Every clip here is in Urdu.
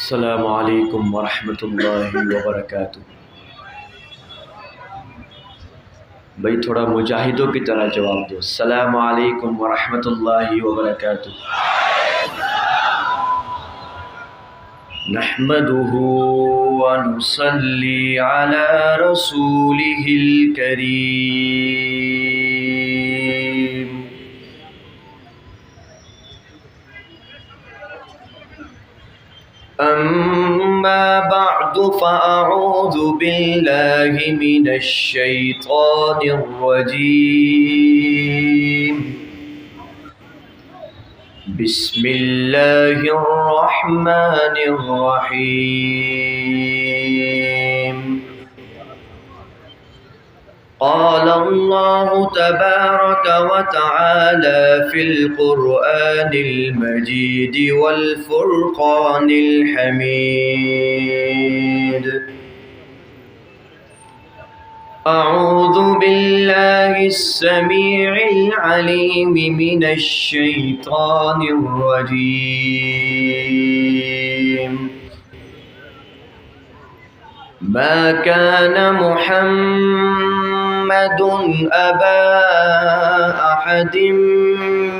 السلام علیکم ورحمۃ اللہ وبرکاتہ۔ بھائی تھوڑا مجاہدوں کی طرح جواب دو۔ السلام علیکم ورحمۃ اللہ وبرکاتہ۔ نحمدہ ونصلی علی رسولہ الکریم۔ اما بعد فاعوذ باللہ من الشیطان الرجیم۔ بسم اللہ الرحمن الرحیم۔ قال اللہ تبارک وتعالی فی القرآن المجید والفرقان الحمید۔ اعوذ باللہ السمیع العلیم من الشیطان الرجیم۔ ما كان محمد أبا أحد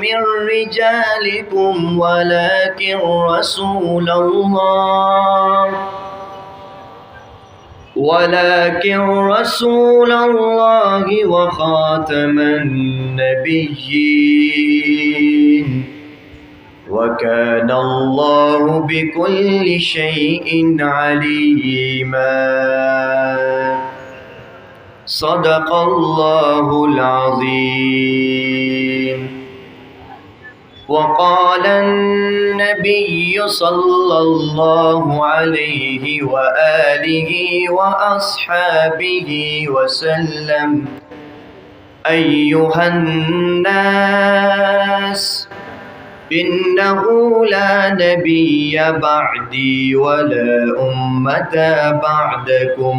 من رجالكم ولكن رسول الله وخاتم النبيين وكان الله بكل شيء عليما۔ صدق الله العظيم۔ وقال النبي صلى الله عليه وآله وأصحابه وسلم: أيها الناس، إنه لا نبي بعدي ولا أمة بعدكم،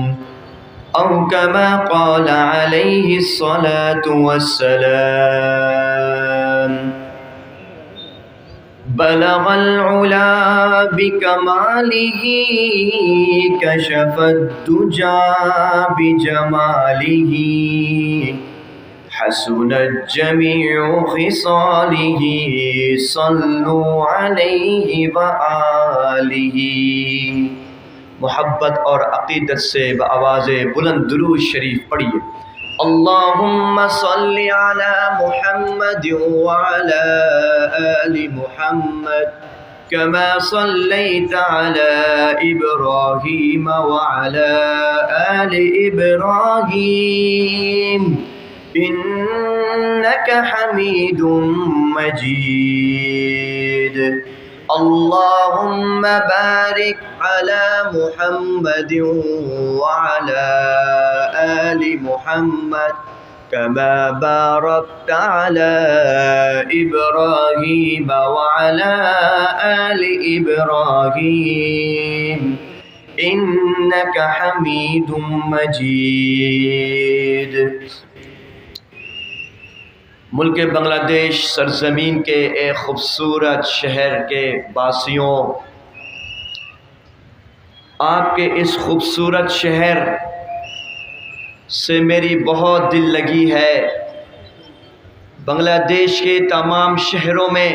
أو كما قال عليه الصلاة والسلام۔ بلغ العلا بكماله، كشف الدجى بجماله، حسنت جميع خصاله، صلوا عليه وآله۔ محبت اور عقیدت سے بآواز بلند درود شریف پڑھیے۔ اللہم صل علی محمد وعلی آل محمد كما صلیت علی ابراہیم وعلی آل ابراہیم انک حمید مجید۔ اللہم بارک علی محمد وعلی آل محمد كما بارکت علی ابراہیم وعلی آل ابراہیم انک حمید مجید۔ ملک بنگلہ دیش سرزمین کے ایک خوبصورت شہر کے باسیوں، آپ کے اس خوبصورت شہر سے میری بہت دل لگی ہے۔ بنگلہ دیش کے تمام شہروں میں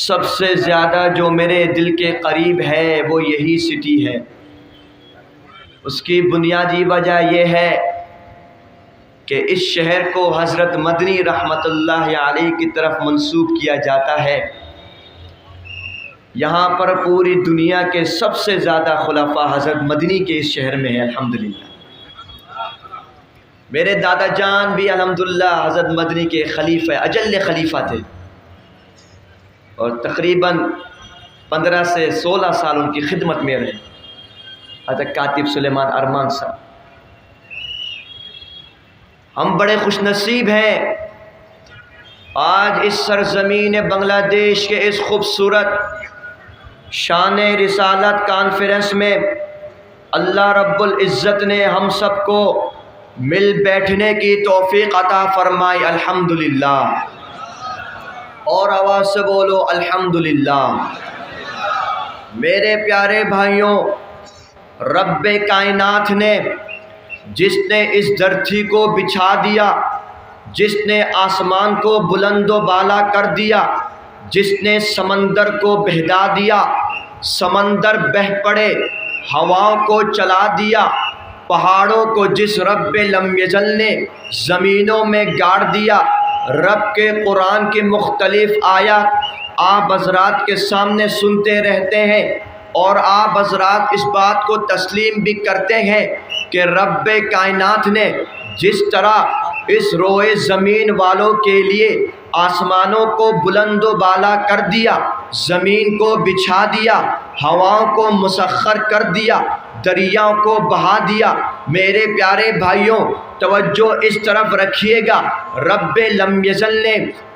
سب سے زیادہ جو میرے دل کے قریب ہے وہ یہی سٹی ہے۔ اس کی بنیادی وجہ یہ ہے کہ اس شہر کو حضرت مدنی رحمۃ اللہ علیہ کی طرف منسوب کیا جاتا ہے۔ یہاں پر پوری دنیا کے سب سے زیادہ خلفاء حضرت مدنی کے اس شہر میں ہیں الحمدللہ۔ میرے دادا جان بھی الحمدللہ حضرت مدنی کے خلیفہ اجل خلیفہ تھے، اور تقریباً 15 سے 16 سال ان کی خدمت میں رہے حضرت کاتب سلیمان ارمان صاحب۔ ہم بڑے خوش نصیب ہیں آج اس سرزمین بنگلہ دیش کے اس خوبصورت شان رسالت کانفرنس میں اللہ رب العزت نے ہم سب کو مل بیٹھنے کی توفیق عطا فرمائی الحمدللہ۔ اور آواز سے بولو الحمدللہ۔ میرے پیارے بھائیوں، رب کائنات نے جس نے اس دھرتی کو بچھا دیا، جس نے آسمان کو بلند و بالا کر دیا، جس نے سمندر کو بہلا دیا، سمندر بہہ پڑے، ہواؤں کو چلا دیا، پہاڑوں کو جس رب لم یزل نے زمینوں میں گاڑ دیا، رب کے قرآن کی مختلف آیات آپ حضرات کے سامنے سنتے رہتے ہیں، اور آپ حضرات اس بات کو تسلیم بھی کرتے ہیں کہ رب کائنات نے جس طرح اس روئے زمین والوں کے لیے آسمانوں کو بلند و بالا کر دیا، زمین کو بچھا دیا، ہواؤں کو مسخر کر دیا، دریاؤں کو بہا دیا، میرے پیارے بھائیوں توجہ اس طرف رکھیے گا، رب لم یزل نے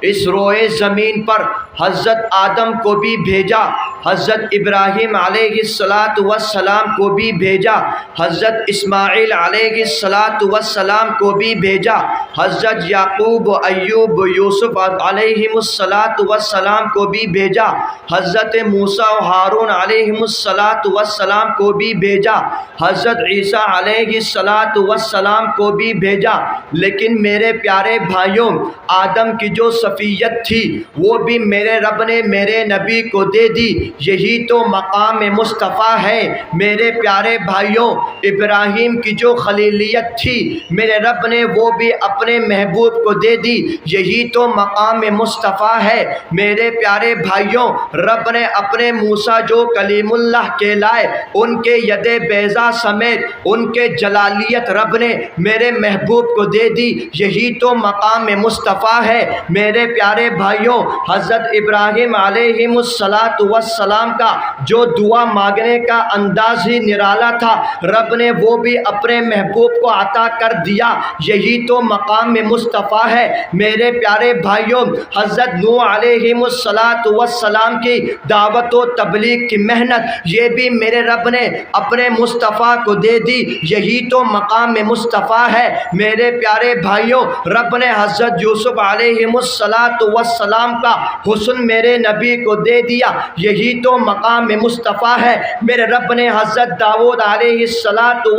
اس روئے زمین پر حضرت آدم کو بھی بھیجا، حضرت ابراہیم علیہ السلام کو بھی بھیجا، حضرت اسماعیل علیہ السلام کو بھی بھیجا، حضرت یعقوب، ایوب، یوسف علیہ السلام کو بھی بھیجا، حضرت موسیٰ و ہارون علیہ السلام کو بھی بھیجا، حضرت عیسیٰ علیہ السلام کو بھی بھیجا، لیکن میرے پیارے بھائیوں آدم کی جو صفیت تھی وہ بھی میرے رب نے میرے نبی کو دے دی، یہی تو مقام مصطفیٰ ہے۔ میرے پیارے بھائیوں ابراہیم کی جو خلیلیت تھی میرے رب نے وہ بھی اپنے محبوب کو دے دی، یہی تو مقام مصطفیٰ ہے۔ میرے پیارے بھائیوں رب نے اپنے موسیٰ جو کلیم اللہ کہلائے ان کے ید بیضا سمیت ان کے جلالیت رب نے میرے محبوب کو دے دی، یہی تو مقام مصطفیٰ ہے۔ میرے پیارے بھائیوں حضرت ابراہیم علیہ السلام کا جو دعا مانگنے کا انداز ہی نرالا تھا، رب نے وہ بھی اپنے محبوب کو عطا کر دیا، یہی تو مقام مصطفیٰ ہے۔ میرے پیارے بھائیوں حضرت نوح علیہ السلام کی دعوت و تبلیغ کی محنت یہ بھی میرے رب نے اپنے مصطفیٰ کو دے دی، یہی تو مقام مصطفیٰ ہے۔ میرے پیارے بھائیوں رب نے حضرت یوسف علیہ السلام کا حسن میرے نبی کو دے دیا، یہی تو مقام مصطفیٰ ہے۔ میرے رب نے حضرت داؤد علیہ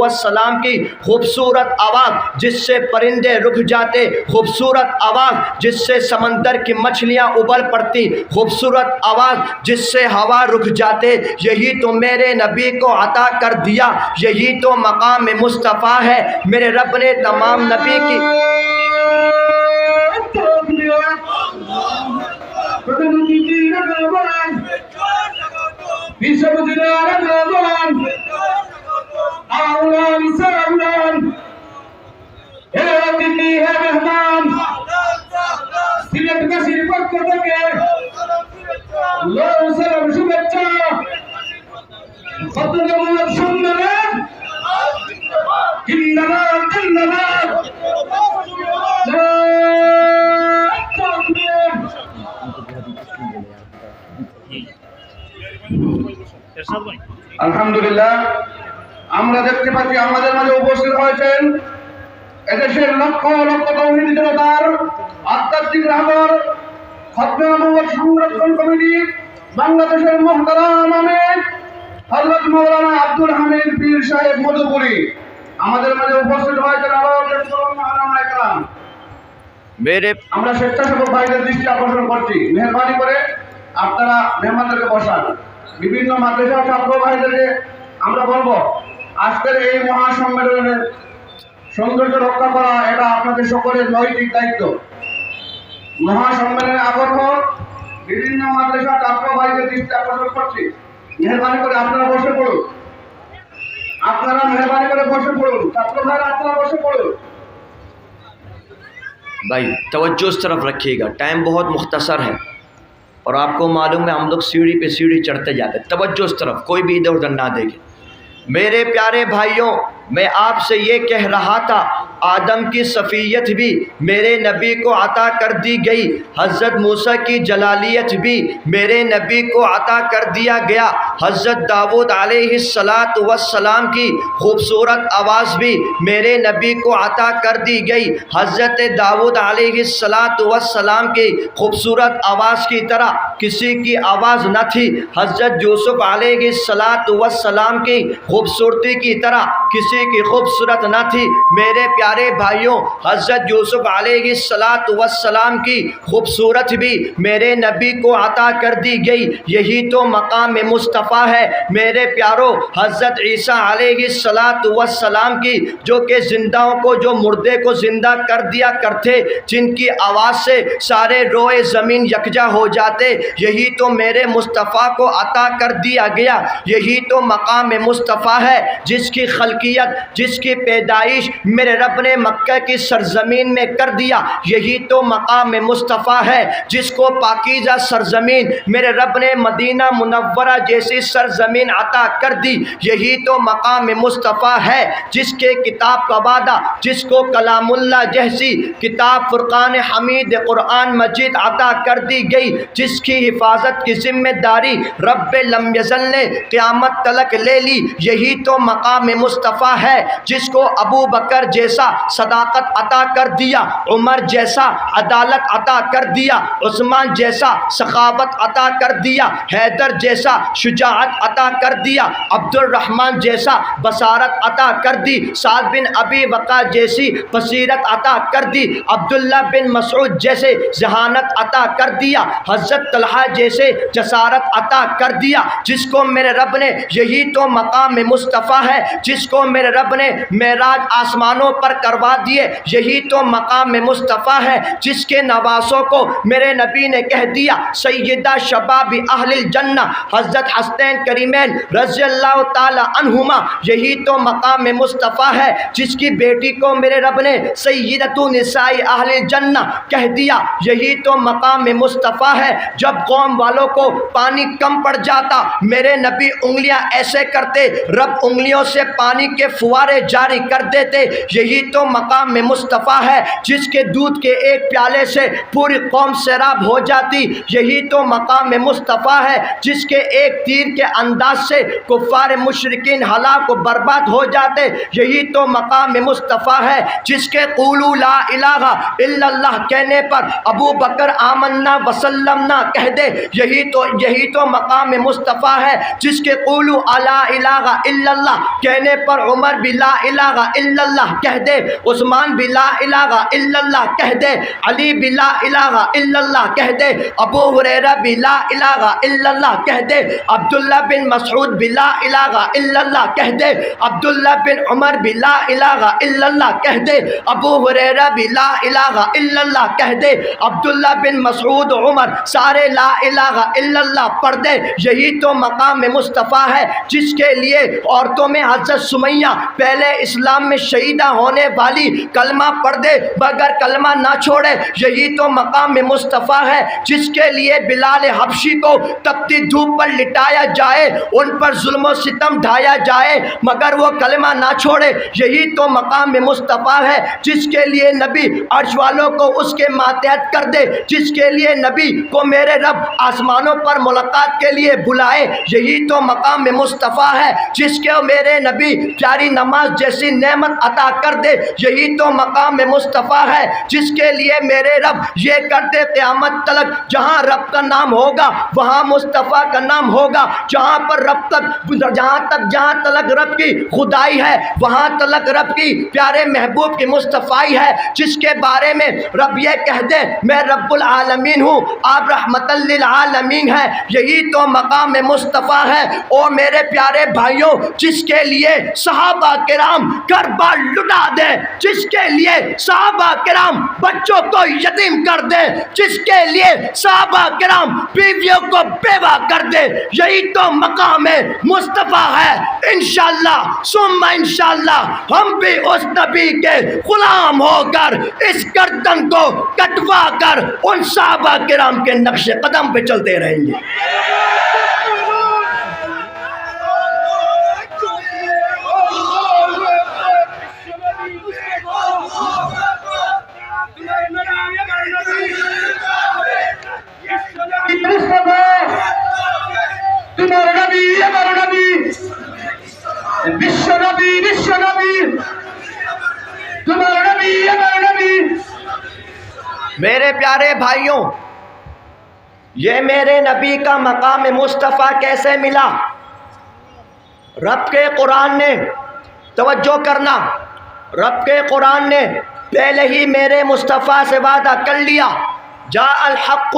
السلام کی خوبصورت آواز جس سے پرندے رک جاتے، خوبصورت آواز جس سے سمندر کی مچھلیاں ابل پڑتی، خوبصورت آواز جس سے ہوا رک جاتے، یہی تو میرے نبی کو عطا کر دیا، یہی تو مقام مصطفیٰ ہے۔ میرے رب نے تمام نبی کی আলহামদুলিল্লাহ আমরা দেখতে পাচ্ছি আমাদের মাঝে উপস্থিত হয়েছেন এদেশের লক্ষ লক্ষ তাওহীদ জনতার আধ্যাত্মিক রাহবার খতমে নবুয়ত সংরক্ষণ কমিটি বাংলাদেশের মুহতারাম আমির হযরত মাওলানা আব্দুল হামিদ পীর সাহেব মধুপুরী আমাদের মাঝে উপস্থিত হয়েছেন। میرے আমরা স্বেচ্ছাসেবক ভাইদের দৃষ্টি আকর্ষণ করছি, মেহরবানি করে আপনারা মেহমানদেরকে বসান। বিভিন্ন মাদ্রাসা ছাত্র ভাইদেরকে আমরা বলবো আজকের এই মহাসম্মেলনের সৌন্দর্য রক্ষা করা এটা আপনাদের সকলের নৈতিক দায়িত্ব। মহাসম্মেলনে আগত বিভিন্ন মাদ্রাসা ছাত্র ভাইদের দৃষ্টি আকর্ষণ করছি, মেহরবানি করে আপনারা বসে পড়ুন, আপনারা মেহরবানি করে বসে পড়ুন, ছাত্র ভাইরা আপনারা বসে পড়ুন। بھائی توجہ اس طرف رکھیے گا، ٹائم بہت مختصر ہے اور آپ کو معلوم ہے ہم لوگ سیڑھی پہ سیڑھی چڑھتے جاتے ہیں، توجہ اس طرف، کوئی بھی ادھر ادھر نہ دیکھے۔ میرے پیارے بھائیوں میں آپ سے یہ کہہ رہا تھا آدم کی صفیت بھی میرے نبی کو عطا کر دی گئی، حضرت موسیٰ کی جلالیت بھی میرے نبی کو عطا کر دیا گیا، حضرت داؤد علیہ السلام کی خوبصورت آواز بھی میرے نبی کو عطا کر دی گئی، حضرت داؤد علیہ السلام کی خوبصورت آواز کی طرح کسی کی آواز نہ تھی، حضرت یوسف علیہ السلام کی خوبصورتی کی طرح کسی کی خوبصورت نہ تھی۔ میرے پیارے بھائیوں، حضرت یوسف علیہ السلام کی خوبصورت بھی میرے نبی کو عطا کر دی گئی، یہی تو مقام مصطفیٰ ہے میرے پیاروں۔ حضرت عیسیٰ علیہ السلام کی جو کہ زندہوں کو، جو مردے کو زندہ کر دیا کرتے، جن کی آواز سے سارے روئے زمین یکجا ہو جاتے، یہی تو میرے مصطفیٰ کو عطا کر دیا گیا، یہی تو مقام مصطفیٰ ہے جس کی خلقیت، جس کی پیدائش میرے رب نے مکہ کی سرزمین میں کر دیا، یہی تو مقام مصطفیٰ ہے جس کو پاکیزہ سرزمین میرے رب نے مدینہ منورہ جیسی سرزمین عطا کر دی، یہی تو مقام مصطفیٰ ہے جس کے کتاب کا وعدہ، جس کو کلام اللہ جیسی کتاب فرقان حمید قرآن مجید عطا کر دی گئی، جس کی حفاظت کی ذمہ داری رب لم یزل نے قیامت تلک لے لی، یہی تو مقام مصطفیٰ ہے جس کو ابو بکر جیسا صداقت عطا کر دیا، عمر جیسا عدالت عطا کر دیا، عثمان جیسا سخاوت عطا کر دیا، حیدر جیسا شجاعت عطا کر دیا، عبد الرحمن جیسا بصارت عطا کر دی، سعد بن ابی وقاص جیسی بصیرت عطا کر دی، عبداللہ بن مسعود جیسے ذہانت عطا کر دیا، حضرت طلحہ جیسے جسارت عطا کر دیا، جس کو میرے رب نے، یہی تو مقام مصطفیٰ ہے جس کو میرے رب نے معراج آسمانوں پر کروا دیے، یہی تو مقام مصطفیٰ ہے جس کے نواسوں کو میرے نبی نے کہہ دیا سیدہ شباب اہل الجنہ، حضرت حسنین کریمین رضی اللہ تعالی عنہما، یہی تو مقام مصطفیٰ ہے جس کی بیٹی کو میرے رب نے سیدۃ نساء اہل الجنہ کہہ دیا، یہی تو مقام مصطفیٰ ہے۔ جب قوم والوں کو پانی کم پڑ جاتا، میرے نبی انگلیاں ایسے کرتے، رب انگلیوں سے پانی کے فوارے جاری کر دیتے، یہی تو مقام مصطفیٰ ہے جس کے دودھ کے ایک پیالے سے پوری قوم سیراب ہو جاتی، یہی تو مقام مصطفیٰ ہے جس کے ایک تیر کے انداز سے کفار مشرکین ہلاک و برباد ہو جاتے، یہی تو مقام مصطفیٰ ہے جس کے قولوا لا الہ الا اللہ کہنے پر ابو بکر آمنا وسلمنا کہہ دے، یہی تو مقام مصطفیٰ ہے جس کے قولوا لا الہ الا اللہ کہنے پر عمر بھی لا الہ الا اللہ کہہ دے، عثمان بھی لا الہ الا اللہ کہہ دے، علی بھی لا الہ الا اللہ کہہ دے، ابو ہریرہ بھی لا الہ الا اللہ کہہ دے، عبداللہ بن مسعود بھی لا الہ الا اللہ کہہ دے، عبداللہ بن عمر بھی لا الہ الا اللہ کہہ دے، ابو ہریرہ بھی لا الہ الا اللہ کہہ دے، عبداللہ بن مسعود عمر سارے لا الہ الا اللہ پڑھ دے، یہی تو مقام مصطفیٰ ہے جس کے لیے عورتوں میں حضرت سمیہ پہلے اسلام میں شہیدہ ہونے والی کلمہ پڑھ دے مگر کلمہ نہ چھوڑے، یہی تو مقام مصطفیٰ ہے جس کے لیے بلال حبشی کو تپتی دھوپ پر لٹایا جائے، ان پر ظلم و ستم ڈھایا جائے مگر وہ کلمہ نہ چھوڑے، یہی تو مقام مصطفیٰ ہے جس کے لیے نبی عرش والوں کو اس کے ماتحت کر دے، جس کے لیے نبی کو میرے رب آسمانوں پر ملاقات کے لیے بلائے، یہی تو مقام مصطفیٰ ہے جس کے میرے نبی پیاری نماز جیسی نعمت عطا کر دے، یہی تو مقام مصطفیٰ ہے جس کے لیے میرے رب یہ کر دے قیامت تلک جہاں رب کا نام ہوگا وہاں مصطفیٰ کا نام ہوگا، جہاں تلک رب کی خدائی ہے وہاں تلک رب کی پیارے محبوب کی مصطفیٰ ہے، جس کے بارے میں رب یہ کہہ دے میں رب العالمین ہوں، آپ رحمت للعالمین ہے، یہی تو مقام مصطفیٰ ہے۔ اور میرے پیارے بھائیوں، جس کے لیے صحابہ کرام کربلا لٹا دے، جس کے لیے صحابہ کرام بچوں کو یتیم کر دے، جس کے لیے صحابہ کرام بیویوں کو بیوہ کر دے، یہی تو مقام مصطفیٰ ہے۔ انشاءاللہ ثم انشاءاللہ ہم بھی اس نبی کے غلام ہو کر اس گردن کو کٹوا کر ان صحابہ کرام کے نقش قدم پہ چلتے رہیں گے۔ বিশ্ব নবী তোমার নবী আমার নবী। میرے پیارے بھائیوں، یہ میرے نبی کا مقام مصطفیٰ کیسے ملا؟ رب کے قرآن نے، توجہ کرنا، رب کے قرآن نے پہلے ہی میرے مصطفیٰ سے وعدہ کر لیا، جاء الحق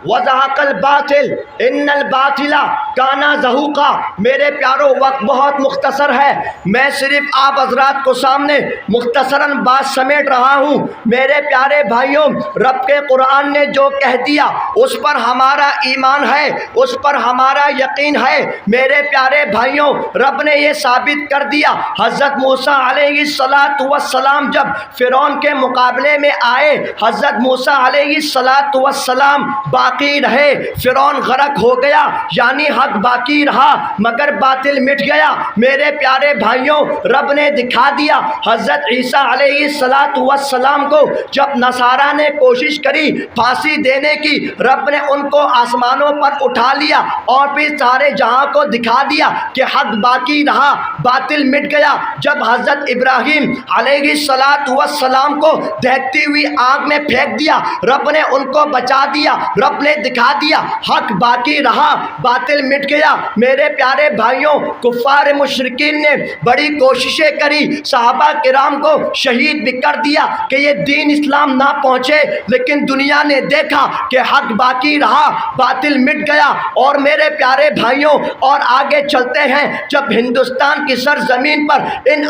وزہق الباطل ان الباطل کان زہوقا۔ میرے پیارو، وقت بہت مختصر ہے، میں صرف آپ حضرات کو سامنے مختصراً بات سمیٹ رہا ہوں۔ میرے پیارے بھائیوں، رب کے قرآن نے جو کہہ دیا اس پر ہمارا ایمان ہے، اس پر ہمارا یقین ہے۔ میرے پیارے بھائیوں، رب نے یہ ثابت کر دیا، حضرت موسیٰ علیہ السلام جب فرعون کے مقابلے میں آئے، حضرت موسیٰ علیہ السلام باقی رہے، فرعون غرق ہو گیا، یعنی حق باقی رہا مگر باطل مٹ گیا۔ میرے پیارے بھائیوں، رب نے دکھا دیا حضرت عیسیٰ علیہ السلام کو جب نصارہ نے کوشش کری پھانسی دینے کی، رب نے ان کو آسمانوں پر اٹھا لیا اور پھر سارے جہاں کو دکھا دیا کہ حق باقی رہا، باطل مٹ گیا۔ جب حضرت ابراہیم علیہ السلام کو دہتی ہوئی آگ میں پھینک دیا، رب نے ان کو بچا دیا، رب نے دکھا دیا حق باقی رہا، باطل مٹ گیا۔ میرے پیارے بھائیوں، کفار مشرکین نے بڑی کوششیں کری، صحابہ کرام کو شہید بھی کر دیا کہ یہ دین اسلام نہ پہنچے، لیکن دنیا نے دیکھا کہ حق باقی رہا، باطل مٹ گیا۔ اور میرے پیارے بھائیوں، اور آگے چلتے ہیں، جب ہندوستان کی سرزمین پر ان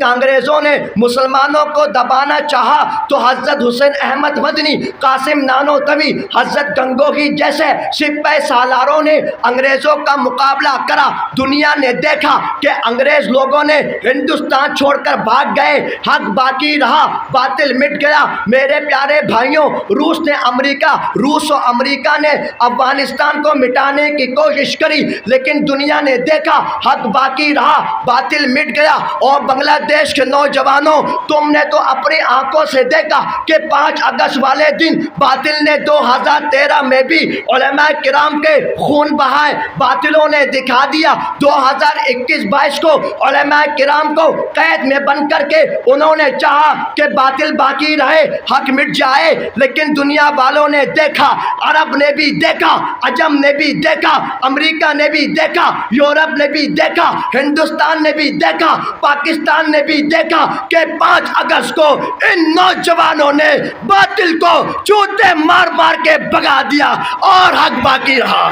کانگریزوں نے مسلمانوں کو دبانا چاہا تو حضرت حسین احمد مدنی، قاسم نانوتوی، حضرت گنگوہی جیسے سپہ سالاروں نے انگریزوں کا مقابلہ کرا۔ دنیا نے دیکھا کہ انگریز لوگوں نے ہندوستان چھوڑ کر بھاگ گئے، حق باقی رہا، باطل مٹ گیا۔ میرے پیارے بھائیوں، روس و امریکہ نے افغانستان کو مٹانے کی کوشش کری، لیکن دنیا نے دیکھا حق باقی رہا، باطل مٹ گیا۔ اور بنگلہ دیش کے نوجوانوں، تم نے تو اپنی آنکھوں سے دیکھا کہ 5 اگست والے دن باطل نے 2013 میں بھی علماء کرام کے خون بہائے، باطلوں نے دکھا دیا 2021-22 کو علماء کرام کو قید میں بند کر کے انہوں نے چاہا کہ باطل باقی رہے، حق مٹ جائے، لیکن دنیا والوں نے دیکھا، عرب نے بھی دیکھا، عجم نے بھی دیکھا، امریکہ نے بھی دیکھا، یورپ نے بھی دیکھا، ہندوستان نے بھی دیکھا، پاکستان نے بھی دیکھا کہ 5 اگست کو ان نوجوانوں نے باطل کو چوٹے مار مار کے بگا دیا اور حق باقی رہا۔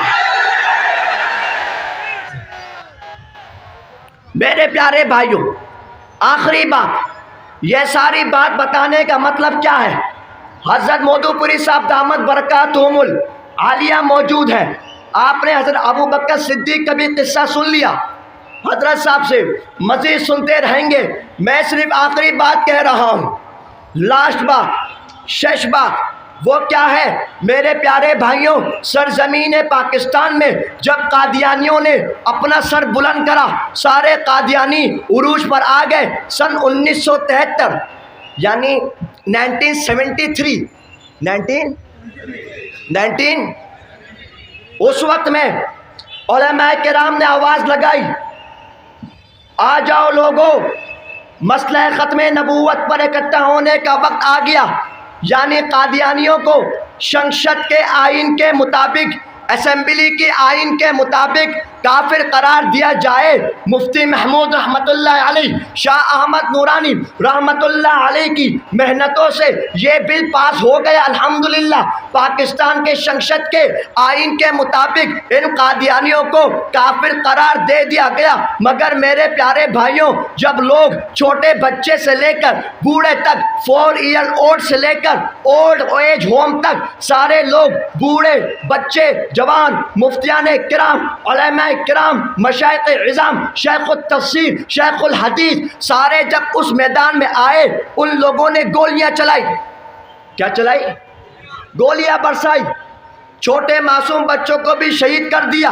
میرے پیارے بھائیوں، آخری بات، یہ ساری بات بتانے کا مطلب کیا ہے؟ حضرت مودودپوری صاحب دامت برکاتہم العالیہ موجود ہے۔ آپ نے حضرت ابو بکر صدیق کا بھی قصہ سن لیا، حضرت صاحب سے مزید سنتے رہیں گے۔ میں صرف آخری بات کہہ رہا ہوں، لاسٹ بات، شش بات، وہ کیا ہے؟ میرے پیارے بھائیوں، سرزمین پاکستان میں جب قادیانیوں نے اپنا سر بلند کرا، سارے قادیانی عروج پر آ گئے۔ سن 1973 یعنی 1973 اس وقت میں علماء کرام نے آواز لگائی، آ جاؤ لوگوں، مسئلہ ختم نبوت پر اکٹھا ہونے کا وقت آ گیا۔ یعنی قادیانیوں کو شنشت کے آئین کے مطابق، اسمبلی کے آئین کے مطابق کافر قرار دیا جائے۔ مفتی محمود رحمۃ اللہ علیہ، شاہ احمد نورانی رحمۃ اللہ علیہ کی محنتوں سے یہ بل پاس ہو گیا الحمدللہ۔ پاکستان کے شنشت کے آئین کے مطابق ان قادیانیوں کو کافر قرار دے دیا گیا۔ مگر میرے پیارے بھائیوں، جب لوگ چھوٹے بچے سے لے کر بوڑھے تک، 4 ایئر اولڈ سے لے کر اولڈ ایج ہوم تک، سارے لوگ، بوڑھے، بچے، جوان، مفتیان کرام، علماء کرام، مشائخ عظام، شیخ التفسیر، شیخ الحدیث، سارے جب اس میدان میں آئے، ان لوگوں نے گولیاں چلائی۔ کیا چلائی؟ گولیاں برسائی، چھوٹے معصوم بچوں کو بھی شہید کر دیا،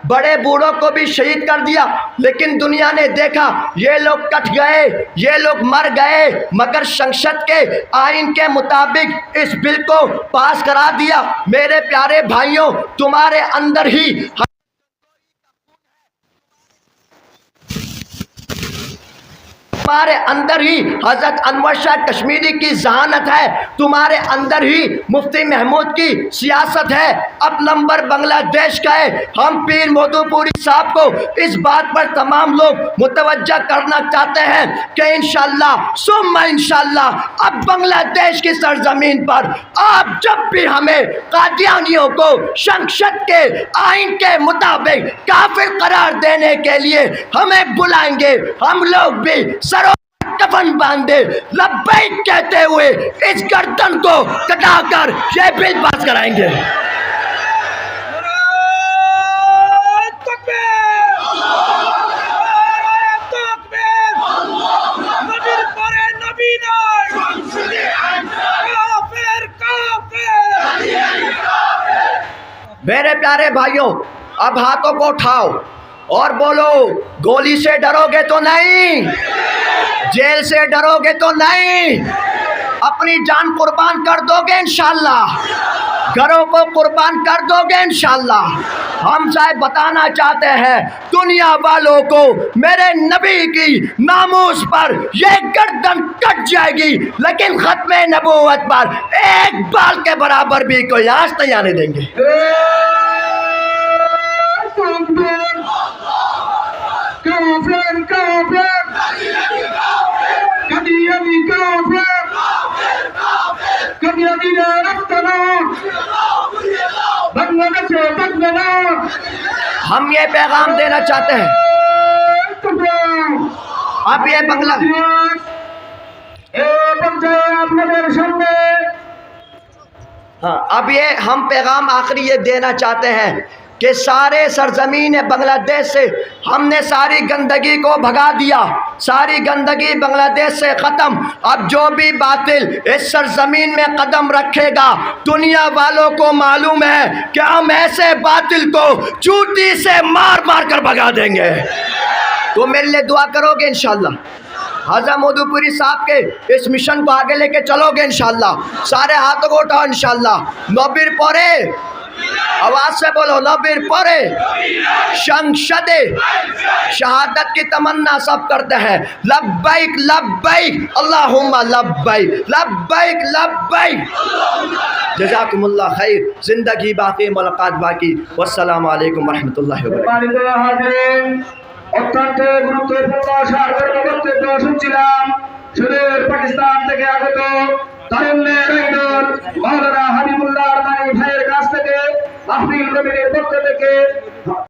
بڑے بوڑھوں کو بھی شہید کر دیا۔ لیکن دنیا نے دیکھا یہ لوگ کٹ گئے، یہ لوگ مر گئے، مگر شنشت کے آئین کے مطابق اس بل کو پاس کرا دیا۔ میرے پیارے بھائیوں، تمہارے اندر ہی تمہارے اندر ہی حضرت انور شاہ کشمیری کی ذہانت ہے، تمہارے اندر ہی مفتی محمود کی سیاست ہے، اب نمبر بنگلہ دیش کا ہے۔ ہم پیر مودو پوری صاحب کو اس بات پر تمام لوگ متوجہ کرنا چاہتے ہیں کہ انشاءاللہ ثم انشاءاللہ اب بنگلہ دیش کی سرزمین پر آپ جب بھی ہمیں قادیانیوں کو شنکشت کے آئین کے مطابق کافر قرار دینے کے لیے ہمیں بلائیں گے، ہم لوگ بھی سروں کفن باندھے لبیک کہتے ہوئے اس گردن کو کٹا کر یہ بل پاس کرائیں گے۔ میرے پیارے بھائیوں، اب ہاتھوں کو اٹھاؤ اور بولو، گولی سے ڈرو گے تو نہیں، جیل سے ڈرو گے تو نہیں، اپنی جان قربان کر دو گے انشاءاللہ، گھروں کو قربان کر دو گے انشاءاللہ۔ ہم صاحب بتانا چاہتے ہیں دنیا والوں کو، میرے نبی کی ناموس پر یہ گردن کٹ جائے گی، لیکن ختم نبوت پر ایک بال کے برابر بھی کوئی آنچ نہیں آنے دیں گے۔ ہم یہ پیغام دینا چاہتے ہیں، اب یہ بنگلہ اب یہ ہم پیغام آخری یہ دینا چاہتے ہیں کہ سارے سرزمین بنگلہ دیش سے ہم نے ساری گندگی کو بھگا دیا، ساری گندگی بنگلہ دیش سے ختم۔ اب جو بھی باطل اس سرزمین میں قدم رکھے گا، دنیا والوں کو معلوم ہے کہ ہم ایسے باطل کو چوٹی سے مار مار کر بھگا دیں گے۔ تو میرے لیے دعا کرو گے انشاءاللہ، حضرت مودو پوری صاحب کے اس مشن کو آگے لے کے چلو گے انشاءاللہ، سارے ہاتھوں کو اٹھاؤ انشاءاللہ، نوبیر پورے، آواز سے بولو، نوبیر پورے، شنکشت شہادت کی تمنا سب کرتے ہیں، لبیک لبیک اللہم لبیک لبیک لبیک۔ جزاکم اللہ خیر، زندگی باقی ملاقات باقی، والسلام علیکم ورحمۃ اللہ وبرکاتہ۔ অত্যন্ত গুরুত্বপূর্ণ সার্বর বক্তব্য শুনছিলাম সুদূর পাকিস্তান থেকে আগত তারুণ্যের আইডল মাওলানা হাবিবুল্লাহ আরমানি ভাইয়ের কাছ থেকে মাহফিল কমিটির পক্ষ থেকে